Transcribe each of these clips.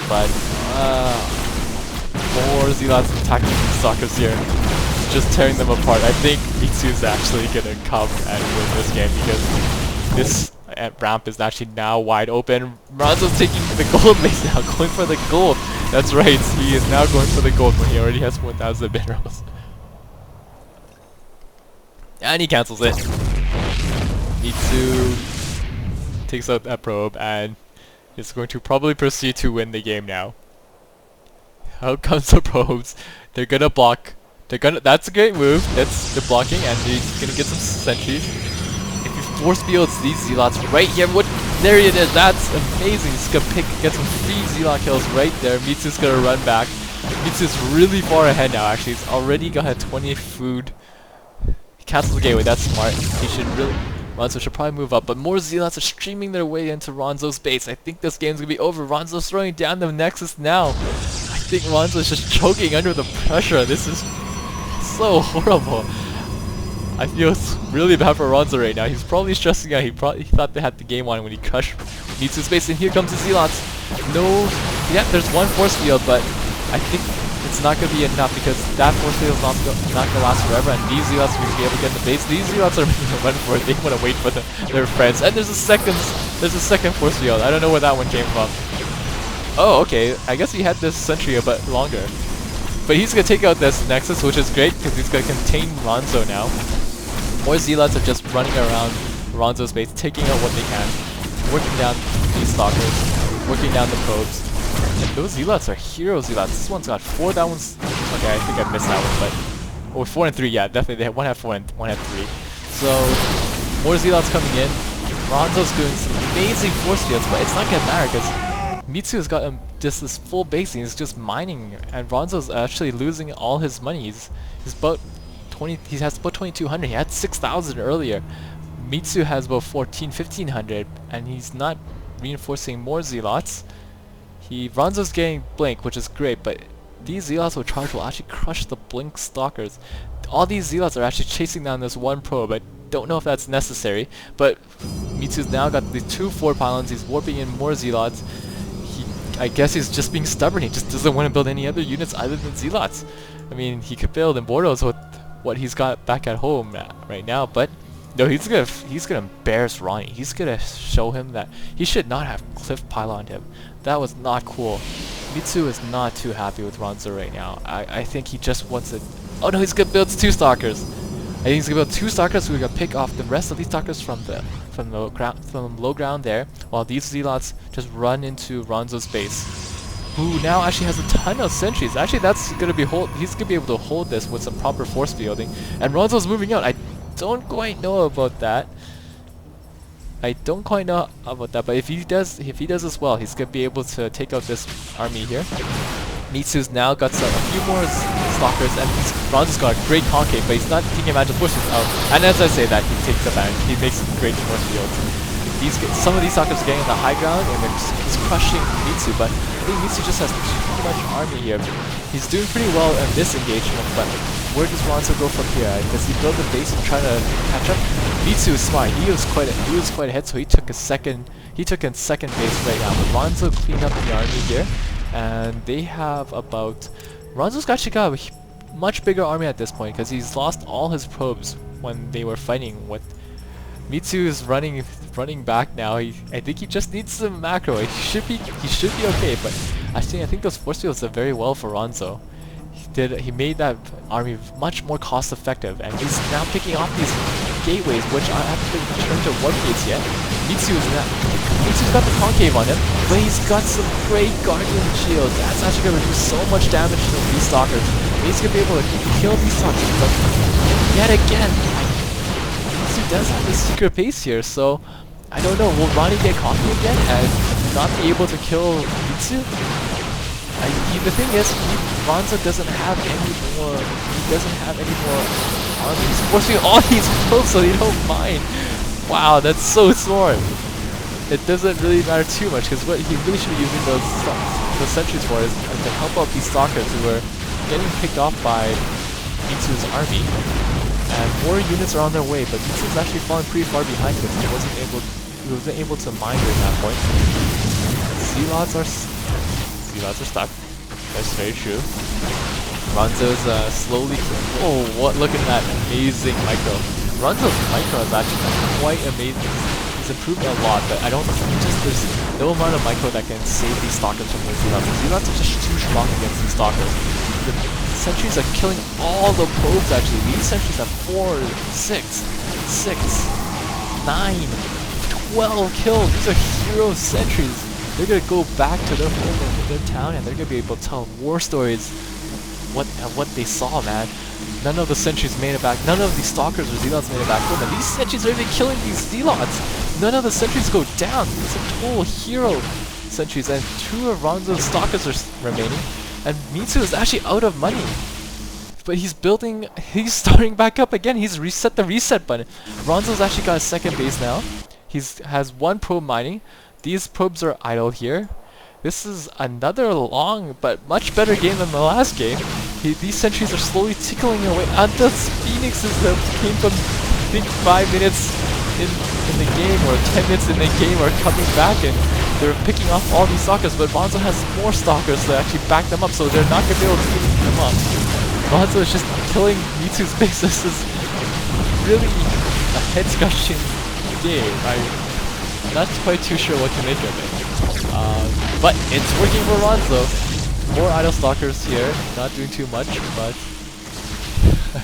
but more Zealots attacking these stalkers here. Just tearing them apart. I think Mitsu is actually gonna come and win this game because this ramp is actually now wide open. Ronzo's taking the gold base now, going for the gold. That's right, he is now going for the gold when he already has 1,000 minerals. And he cancels it. Mitsu takes out that probe and is going to probably proceed to win the game now. Out comes the probes. They're gonna block. That's a great move. They're blocking and he's gonna get some sentries. If he force fields these Zealots right here, there it is. That's amazing. He's gonna get some free Zealot kills right there. Mitsu's gonna run back. Mitsu's really far ahead now. Actually, he's already got 20 food. He cancels the gateway. That's smart. He should really. Ronzo should probably move up, but more Zealots are streaming their way into Ronzo's base. I think this game's gonna be over. Ronzo's throwing down the Nexus now. I think Ronzo's just choking under the pressure. This is so horrible. I feel really bad for Ronzo right now. He's probably stressing out. He thought they had the game on when he crushed Mitsu's base, and here comes the Zealots. No, yeah, there's one force field, but I think it's not going to be enough because that force field is not going to last forever, and these Zealots will be able to get in the base. These Zealots are making a run for it. They want to wait for their friends. And there's a second force field. I don't know where that one came from. Oh, okay. I guess he had this sentry a bit longer. But he's going to take out this Nexus, which is great because he's going to contain Ronzo now. More Zealots are just running around Ronzo's base, taking out what they can, working down these stalkers, working down the probes. And those Zealots are hero Zealots. This one's got 4, that one's... Okay, I think I missed that one, but... Oh, 4 and 3, yeah, definitely. One had 4 and one had 3. So, more Zealots coming in. Ronzo's doing some amazing force fields, but it's not gonna matter because Mitsu's got just this full base and he's just mining, and Ronzo's actually losing all his money. He's about 20, he has about 2,200. He had 6,000 earlier. Mitsu has about 1,500, and he's not reinforcing more Zealots. Ronzo's getting Blink, which is great, but these Zealots with charge will actually crush the Blink Stalkers. All these Zealots are actually chasing down this one probe. I don't know if that's necessary, but Mitsu's now got the 2 4 pylons. He's warping in more Zealots. I guess he's just being stubborn. He just doesn't want to build any other units other than Zealots. I mean, he could build Immortals with what he's got back at home right now, but no, he's gonna embarrass Ronnie. He's gonna show him that he should not have cliff pyloned him. That was not cool. Mitsu is not too happy with Ronzo right now. I think he just wants to... Oh no, he's gonna build 2 stalkers. I think he's gonna build 2 stalkers, so we're gonna pick off the rest of these stalkers from the low ground there, while these Zealots just run into Ronzo's base, who now actually has a ton of sentries. Actually, that's gonna be he's gonna be able to hold this with some proper force fielding. And Ronzo's moving out. I don't quite know about that. But if he does as well, he's gonna be able to take out this army here. Mitsu's now got a few more stalkers, and Ronzo's got a great concave, but he's not taking advantage of pushes out. And as I say that, he takes advantage. He makes great force fields. Some of these stalkers are getting on the high ground, and he's crushing Mitsu, but I think Mitsu just has too much army here. He's doing pretty well in this engagement, but where does Ronzo go from here? Does he build a base and try to catch up? Mitsu is smart. He was quite ahead, so he took in second base right now. But Ronzo cleaned up the army here, and they have about... Ronzo's actually got a much bigger army at this point because he's lost all his probes when they were fighting with... Mitsu is running back now. I think he just needs some macro. He should be okay, but I think those force fields are very well for Ronzo. He made that army much more cost effective, and he's now picking off these gateways, which I haven't been turned to warp gates yet. Mitsu's got the concave on him, but he's got some great guardian shields. That's actually gonna do so much damage to these stalkers. He's gonna be able to kill these stalkers, but yet again, Mitsu does have this secret base here, so I don't know. Will Ronnie get cocky again and not be able to kill Mitsu? The thing is, Ronzo doesn't have any more. He doesn't have any more armies. He's forcing all these probes, so they don't mind. Wow, that's so smart. It doesn't really matter too much because what he really should be using those sentries for is to help out these stalkers who are getting picked off by Mitsu's army. And more units are on their way, but Mitsu's actually falling pretty far behind because he wasn't able to mine during that point. Zealots are stuck. That's very true. Ronzo's slowly... Oh, look at that amazing micro. Ronzo's micro is actually quite amazing. He's improved a lot, but I don't... There's no amount of micro that can save these stalkers from the Zealots. The Zealots are just too strong against these stalkers. The sentries are killing all the probes actually. These sentries have 4, 6, 9, 12 kills. These are hero sentries. They're gonna go back to their home and their town, and they're gonna be able to tell war stories. What they saw, man. None of the sentries made it back. None of these stalkers or zealots made it back home. And these sentries are even killing these zealots. None of the sentries go down. These are total hero sentries, and 2 of Ronzo's stalkers are remaining. And Mitsu is actually out of money. But he's starting back up again. He's reset the reset button. Ronzo's actually got a second base now. Has 1 probe mining. These probes are idle here. This is another long but much better game than the last game. These sentries are slowly tickling away. And the phoenixes that came from, I think, 5 minutes in the game or 10 minutes in the game are coming back, and they're picking off all these stalkers. But Ronzo has more stalkers to actually back them up, so they're not going to be able to finish them up. Ronzo is just killing Mitsu's base. This is really a head-scratching game. I'm not quite too sure what to make of it. But it's working for Ronzo. More idle stalkers here, not doing too much, but I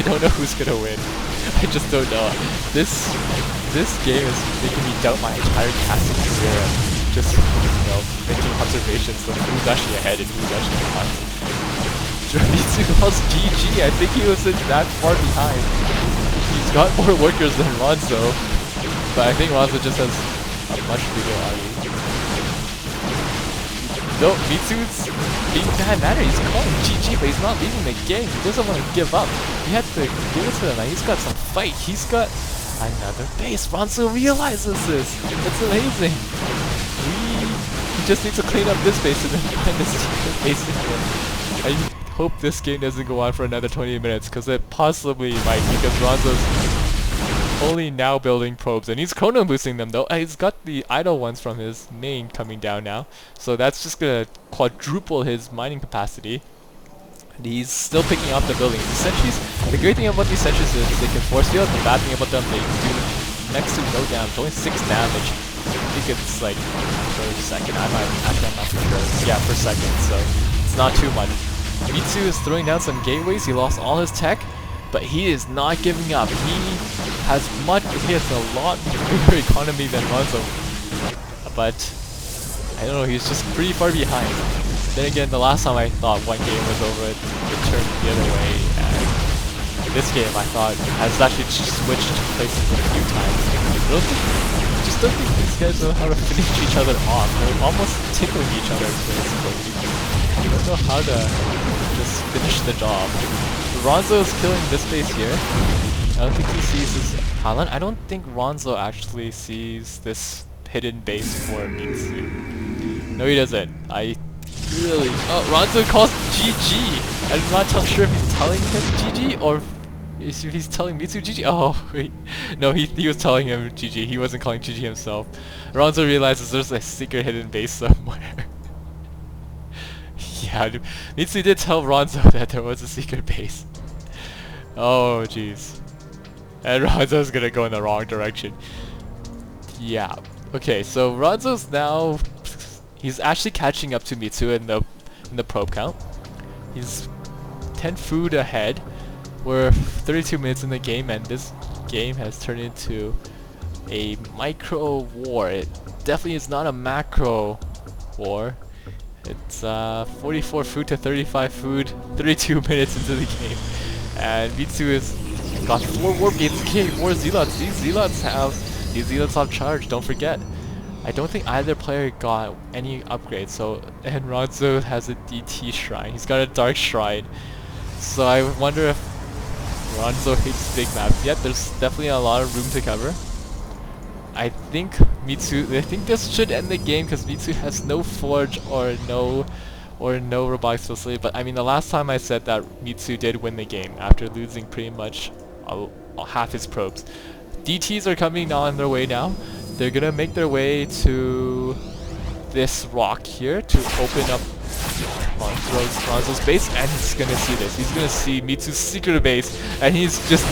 don't know who's gonna win. I just don't know. This game is making me doubt my entire casting career. Just making observations of who's actually ahead and who's actually behind. Mitsu lost GG. I think he wasn't that far behind. He's got more workers than Ronzo, but I think Ronzo just has a much bigger army. No, Mitsu's being bad manner. He's calling GG, but he's not leaving the game. He doesn't want to give up. He had to give it to them. He's got some fight. He's got another base. Ronzo realizes this. It's amazing. He just needs to clean up this base and then find this base again. I hope this game doesn't go on for another 20 minutes, because it possibly might, because Ronzo's only now building probes, and he's chrono boosting them though. He's got the idle ones from his main coming down now, so that's just gonna quadruple his mining capacity. And he's still picking up the buildings. The sentries, the great thing about these sentries is they can force field. The bad thing about them, they do next to no damage, only 6 damage. I think it's like per second. I'm not too sure. Yeah, per second, so it's not too much. Mitsu is throwing down some gateways. He lost all his tech, but he is not giving up. He has a lot bigger economy than Ronzo, but I don't know, he's just pretty far behind. Then again, the last time I thought one game was over, it turned the other way, and this game I thought has actually switched places a few times. I just don't think these guys know how to finish each other off. They're almost tickling each other, basically. I don't know how to just finish the job. Ronzo is killing this base here. I don't think he sees his talent. I don't think Ronzo actually sees this hidden base for Mitsu. No, he doesn't. Oh, Ronzo calls GG! I'm not sure if he's telling him GG or if he's telling Mitsu GG. Oh, wait. No, he was telling him GG. He wasn't calling GG himself. Ronzo realizes there's a secret hidden base somewhere. Yeah, Mitsu did tell Ronzo that there was a secret base. Oh, jeez. And Ronzo's gonna go in the wrong direction. Yeah. Okay, so Ronzo's now... He's actually catching up to Mitsu in the probe count. He's 10 food ahead. We're 32 minutes in the game, and this game has turned into a micro war. It definitely is not a macro war. It's 44 food to 35 food, 32 minutes into the game. And Mitsu has got 4 warp gates, okay, 4 zealots. These zealots have charge, don't forget. I don't think either player got any upgrades, and Ronzo has a DT shrine. He's got a dark shrine. So I wonder if Ronzo hates big maps. Yet there's definitely a lot of room to cover. I think this should end the game because Mitsu has no forge or no robotics facility. But I mean, the last time I said that Mitsu did win the game after losing pretty much half his probes. DTs are coming on their way now. They're gonna make their way to this rock here to open up Ronzo's base, and he's gonna see this. He's gonna see Mitsu's secret base, and he's just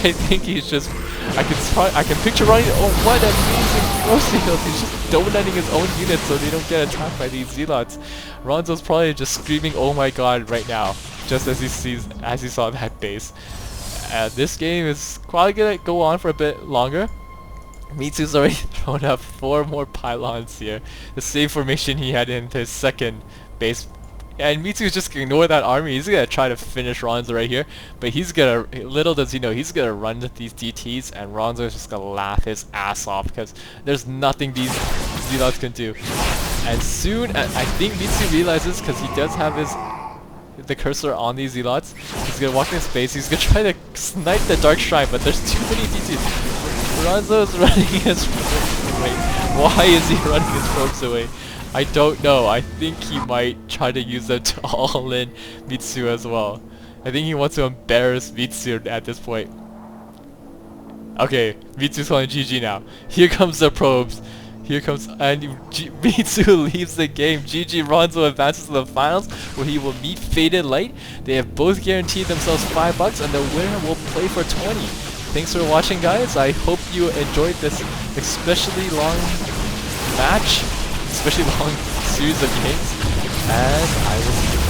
I think he's just I can picture Ronnie. Oh, what amazing force field! He's just donutting his own units so they don't get attacked by these zealots. Ronzo's probably just screaming, "Oh my god!" right now, just as he saw that base. This game is probably gonna go on for a bit longer. Mitsu's already thrown up 4 more pylons here, the same formation he had in his second base. And Mitsu's just gonna ignore that army. He's gonna try to finish Ronzo right here, but he's gonna, little does he know, he's gonna run these DTs, and Ronzo's just gonna laugh his ass off because there's nothing these zealots can do. And soon, I think Mitsu realizes, because he does have the cursor on these zealots, he's gonna walk in space. He's gonna try to snipe the Dark Shrine, but there's too many DTs. Ronzo is running his probes away. Why is he running his probes away? I don't know. I think he might try to use them to all in Mitsu as well. I think he wants to embarrass Mitsu at this point. Okay, Mitsu's calling GG now. Here comes the probes. Here comes, and Mitsu leaves the game. GG, Ronzo advances to the finals where he will meet Faded Light. They have both guaranteed themselves $5 and the winner will play for 20. Thanks for watching, guys. I hope you enjoyed this especially long match, especially long series of games, and I will see you.